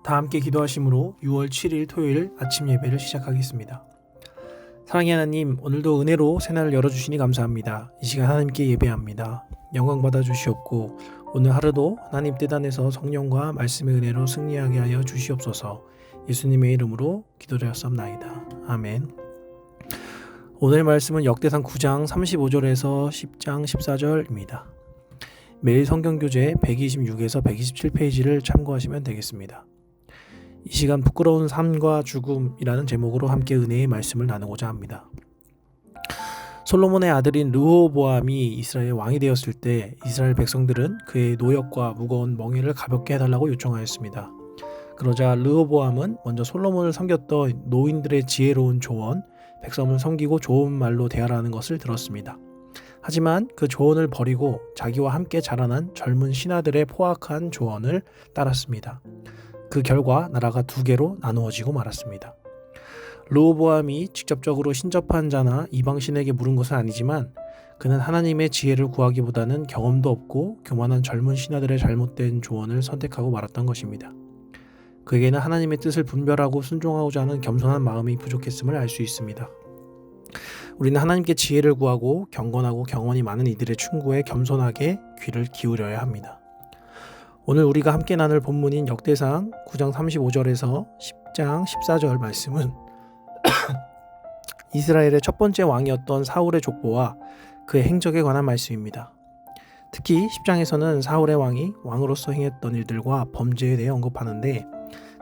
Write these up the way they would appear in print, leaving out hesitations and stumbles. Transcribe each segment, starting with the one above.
다 함께 기도하심으로 6월 7일 토요일 아침 예배를 시작하겠습니다. 사랑의 하나님, 오늘도 은혜로 새날을 열어주시니 감사합니다. 이 시간 하나님께 예배합니다. 영광 받아주시옵고 오늘 하루도 하나님 뜻 안에서 성령과 말씀의 은혜로 승리하게 하여 주시옵소서. 예수님의 이름으로 기도드렸사옵나이다. 아멘. 오늘 말씀은 역대상 9장 35절에서 10장 14절입니다. 매일 성경교재 126에서 127페이지를 참고하시면 되겠습니다. 이 시간 부끄러운 삶과 죽음이라는 제목으로 함께 은혜의 말씀을 나누고자 합니다. 솔로몬의 아들인 르호보암이 이스라엘 왕이 되었을 때 이스라엘 백성들은 그의 노역과 무거운 멍에를 가볍게 해달라고 요청하였습니다. 그러자 르호보암은 먼저 솔로몬을 섬겼던 노인들의 지혜로운 조언, 백성을 섬기고 좋은 말로 대하라는 것을 들었습니다. 하지만 그 조언을 버리고 자기와 함께 자라난 젊은 신하들의 포악한 조언을 따랐습니다. 그 결과 나라가 두 개로 나누어지고 말았습니다. 르호보암이 직접적으로 신접한 자나 이방신에게 물은 것은 아니지만 그는 하나님의 지혜를 구하기보다는 경험도 없고 교만한 젊은 신하들의 잘못된 조언을 선택하고 말았던 것입니다. 그에게는 하나님의 뜻을 분별하고 순종하고자 하는 겸손한 마음이 부족했음을 알 수 있습니다. 우리는 하나님께 지혜를 구하고 경건하고 경험이 많은 이들의 충고에 겸손하게 귀를 기울여야 합니다. 오늘 우리가 함께 나눌 본문인 역대상 9장 35절에서 10장 14절 말씀은 이스라엘의 첫 번째 왕이었던 사울의 족보와 그의 행적에 관한 말씀입니다. 특히 10장에서는 사울의 왕이 왕으로서 행했던 일들과 범죄에 대해 언급하는데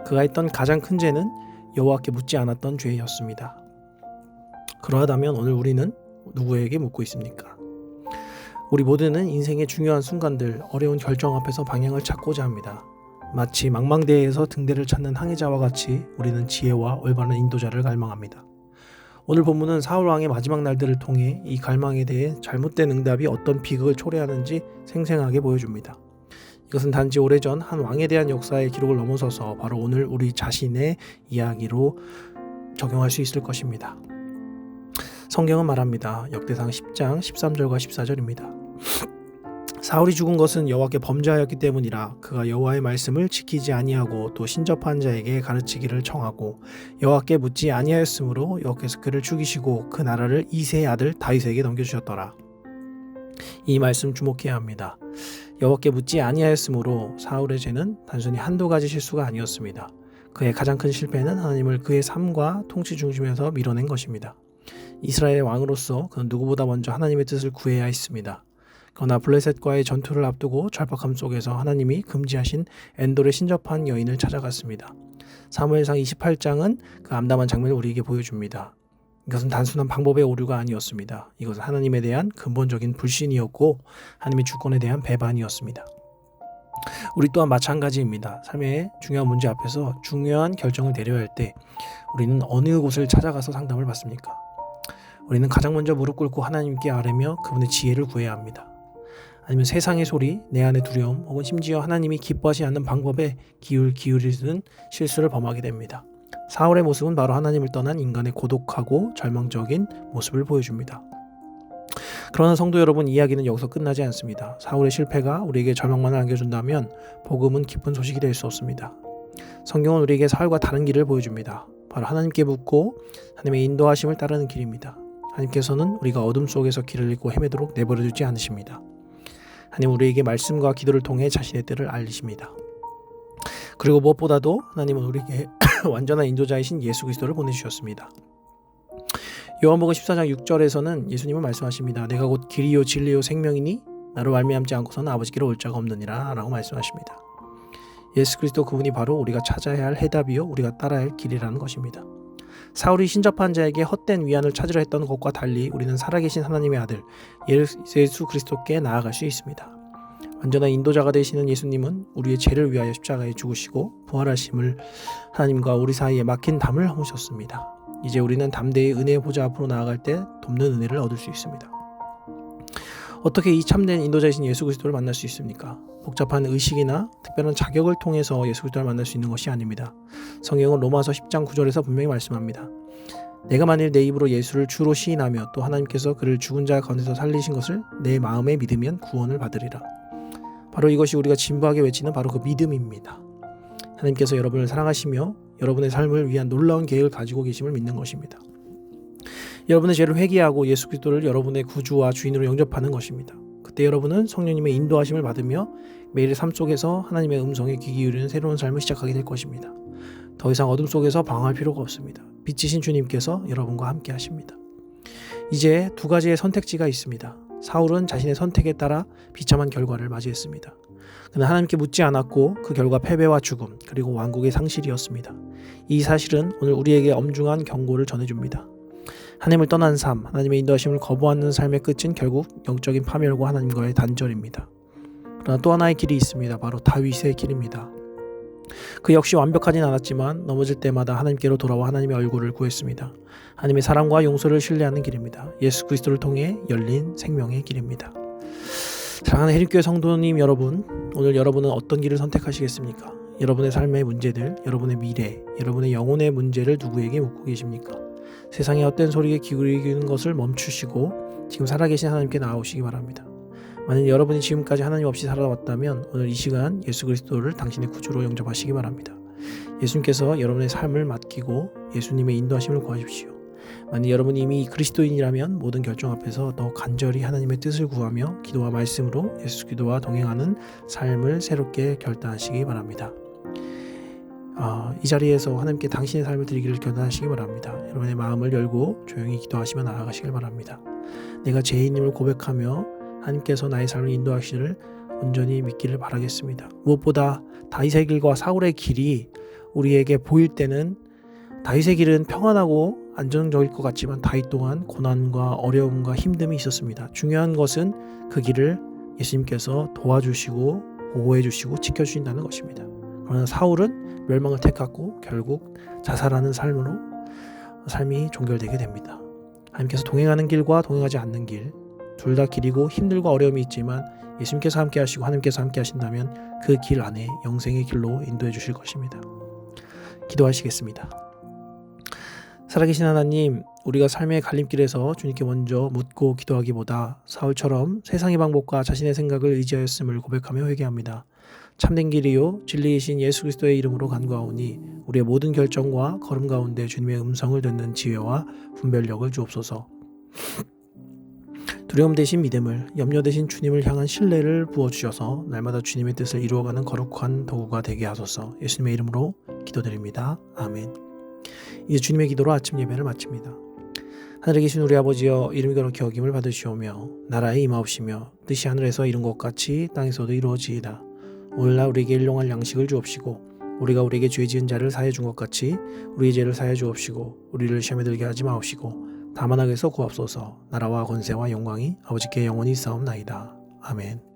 그가 했던 가장 큰 죄는 여호와께 묻지 않았던 죄였습니다. 그러하다면 오늘 우리는 누구에게 묻고 있습니까? 우리 모두는 인생의 중요한 순간들, 어려운 결정 앞에서 방향을 찾고자 합니다. 마치 망망대해에서 등대를 찾는 항해자와 같이 우리는 지혜와 올바른 인도자를 갈망합니다. 오늘 본문은 사울 왕의 마지막 날들을 통해 이 갈망에 대해 잘못된 응답이 어떤 비극을 초래하는지 생생하게 보여줍니다. 이것은 단지 오래전 한 왕에 대한 역사의 기록을 넘어서서 바로 오늘 우리 자신의 이야기로 적용할 수 있을 것입니다. 성경은 말합니다. 역대상 10장 13절과 14절입니다. 사울이 죽은 것은 여호와께 범죄하였기 때문이라. 그가 여호와의 말씀을 지키지 아니하고 또 신접한 자에게 가르치기를 청하고 여호와께 묻지 아니하였으므로 여호와께서 그를 죽이시고 그 나라를 이새의 아들 다윗에게 넘겨주셨더라. 이 말씀 주목해야 합니다. 여호와께 묻지 아니하였으므로 사울의 죄는 단순히 한두 가지 실수가 아니었습니다. 그의 가장 큰 실패는 하나님을 그의 삶과 통치 중심에서 밀어낸 것입니다. 이스라엘의 왕으로서 그는 누구보다 먼저 하나님의 뜻을 구해야 했습니다. 그러나 블레셋과의 전투를 앞두고 절박함 속에서 하나님이 금지하신 엔돌의 신접한 여인을 찾아갔습니다. 사무엘상 28장은 그 암담한 장면을 우리에게 보여줍니다. 이것은 단순한 방법의 오류가 아니었습니다. 이것은 하나님에 대한 근본적인 불신이었고 하나님의 주권에 대한 배반이었습니다. 우리 또한 마찬가지입니다. 삶의 중요한 문제 앞에서 중요한 결정을 내려야 할 때 우리는 어느 곳을 찾아가서 상담을 받습니까? 우리는 가장 먼저 무릎 꿇고 하나님께 아뢰며 그분의 지혜를 구해야 합니다. 아니면 세상의 소리, 내 안의 두려움, 혹은 심지어 하나님이 기뻐하지 않는 방법에 기울이는 실수를 범하게 됩니다. 사울의 모습은 바로 하나님을 떠난 인간의 고독하고 절망적인 모습을 보여줍니다. 그러나 성도 여러분, 이야기는 여기서 끝나지 않습니다. 사울의 실패가 우리에게 절망만을 안겨준다면 복음은 기쁜 소식이 될 수 없습니다. 성경은 우리에게 사울과 다른 길을 보여줍니다. 바로 하나님께 묻고 하나님의 인도하심을 따르는 길입니다. 하나님께서는 우리가 어둠 속에서 길을 잃고 헤매도록 내버려두지 않으십니다. 하나님 우리에게 말씀과 기도를 통해 자신의 뜻을 알리십니다. 그리고 무엇보다도 하나님은 우리에게 완전한 인도자이신 예수 그리스도를 보내주셨습니다. 요한복음 14장 6절에서는 예수님은 말씀하십니다. 내가 곧 길이요 진리요 생명이니 나로 말미암지 않고서는 아버지께로 올 자가 없느니라 라고 말씀하십니다. 예수 그리스도 그분이 바로 우리가 찾아야 할 해답이요 우리가 따라야 할 길이라는 것입니다. 사울이 신접한 자에게 헛된 위안을 찾으려 했던 것과 달리 우리는 살아계신 하나님의 아들 예수 그리스도께 나아갈 수 있습니다. 완전한 인도자가 되시는 예수님은 우리의 죄를 위하여 십자가에 죽으시고 부활하심을 하나님과 우리 사이에 막힌 담을 허무셨습니다. 이제 우리는 담대히 은혜의 보좌 앞으로 나아갈 때 돕는 은혜를 얻을 수 있습니다. 어떻게 이 참된 인도자이신 예수 그리스도를 만날 수 있습니까? 복잡한 의식이나 특별한 자격을 통해서 예수 그리스도를 만날 수 있는 것이 아닙니다. 성경은 로마서 10장 9절에서 분명히 말씀합니다. 내가 만일 내 입으로 예수를 주로 시인하며 또 하나님께서 그를 죽은 자 가운데서 살리신 것을 내 마음에 믿으면 구원을 받으리라. 바로 이것이 우리가 진부하게 외치는 바로 그 믿음입니다. 하나님께서 여러분을 사랑하시며 여러분의 삶을 위한 놀라운 계획을 가지고 계심을 믿는 것입니다. 여러분의 죄를 회개하고 예수 그리스도를 여러분의 구주와 주인으로 영접하는 것입니다. 그때 여러분은 성령님의 인도하심을 받으며 매일의 삶 속에서 하나님의 음성에 귀 기울이는 새로운 삶을 시작하게 될 것입니다. 더 이상 어둠 속에서 방황할 필요가 없습니다. 빛이신 주님께서 여러분과 함께 하십니다. 이제 두 가지의 선택지가 있습니다. 사울은 자신의 선택에 따라 비참한 결과를 맞이했습니다. 그는 하나님께 묻지 않았고 그 결과 패배와 죽음 그리고 왕국의 상실이었습니다. 이 사실은 오늘 우리에게 엄중한 경고를 전해줍니다. 하나님을 떠난 삶, 하나님의 인도하심을 거부하는 삶의 끝은 결국 영적인 파멸과 하나님과의 단절입니다. 그러나 또 하나의 길이 있습니다. 바로 다윗의 길입니다. 그 역시 완벽하진 않았지만 넘어질 때마다 하나님께로 돌아와 하나님의 얼굴을 구했습니다. 하나님의 사랑과 용서를 신뢰하는 길입니다. 예수 그리스도를 통해 열린 생명의 길입니다. 사랑하는 해림교회 성도님 여러분, 오늘 여러분은 어떤 길을 선택하시겠습니까? 여러분의 삶의 문제들, 여러분의 미래, 여러분의 영혼의 문제를 누구에게 묻고 계십니까? 세상의 헛된 소리에 기울이는 것을 멈추시고 지금 살아계신 하나님께 나아오시기 바랍니다. 만약 여러분이 지금까지 하나님 없이 살아왔다면 오늘 이 시간 예수 그리스도를 당신의 구주로 영접하시기 바랍니다. 예수님께서 여러분의 삶을 맡기고 예수님의 인도하심을 구하십시오. 만약 여러분이 이미 그리스도인이라면 모든 결정 앞에서 더 간절히 하나님의 뜻을 구하며 기도와 말씀으로 예수 그리스도와 동행하는 삶을 새롭게 결단하시기 바랍니다. 이 자리에서 하나님께 당신의 삶을 드리기를 결단하시기 바랍니다. 여러분의 마음을 열고 조용히 기도하시며 나아가시길 바랍니다. 내가 죄인임을 고백하며 하나님께서 나의 삶을 인도하시기를 온전히 믿기를 바라겠습니다. 무엇보다 다윗의 길과 사울의 길이 우리에게 보일 때는 다윗의 길은 평안하고 안정적일 것 같지만 다윗 또한 고난과 어려움과 힘듦이 있었습니다. 중요한 것은 그 길을 예수님께서 도와주시고 보호해 주시고 지켜주신다는 것입니다. 그러나 사울은 멸망을 택하고 결국 자살하는 삶이 종결되게 됩니다. 하나님께서 동행하는 길과 동행하지 않는 길, 둘 다 길이고 힘들고 어려움이 있지만 예수님께서 함께 하시고 하나님께서 함께 하신다면 그 길 안에 영생의 길로 인도해 주실 것입니다. 기도하시겠습니다. 살아계신 하나님, 우리가 삶의 갈림길에서 주님께 먼저 묻고 기도하기보다 사울처럼 세상의 방법과 자신의 생각을 의지하였음을 고백하며 회개합니다. 참된 길이요 진리이신 예수 그리스도의 이름으로 간구하오니 우리의 모든 결정과 걸음 가운데 주님의 음성을 듣는 지혜와 분별력을 주옵소서. 두려움 대신 믿음을, 염려 대신 주님을 향한 신뢰를 부어주셔서 날마다 주님의 뜻을 이루어가는 거룩한 도구가 되게 하소서. 예수님의 이름으로 기도드립니다. 아멘. 이제 주님의 기도로 아침 예배를 마칩니다. 하늘에 계신 우리 아버지여, 이름이 거룩히 여김을 받으시오며 나라에 임하옵시며 뜻이 하늘에서 이룬 것 같이 땅에서도 이루어지이다. 오늘날 우리에게 일용할 양식을 주옵시고 우리가 우리에게 죄 지은 자를 사해 준 것 같이 우리의 죄를 사해 주옵시고 우리를 시험에 들게 하지 마옵시고 다만 악에서 구하옵소서. 나라와 권세와 영광이 아버지께 영원히 있사옵나이다. 아멘.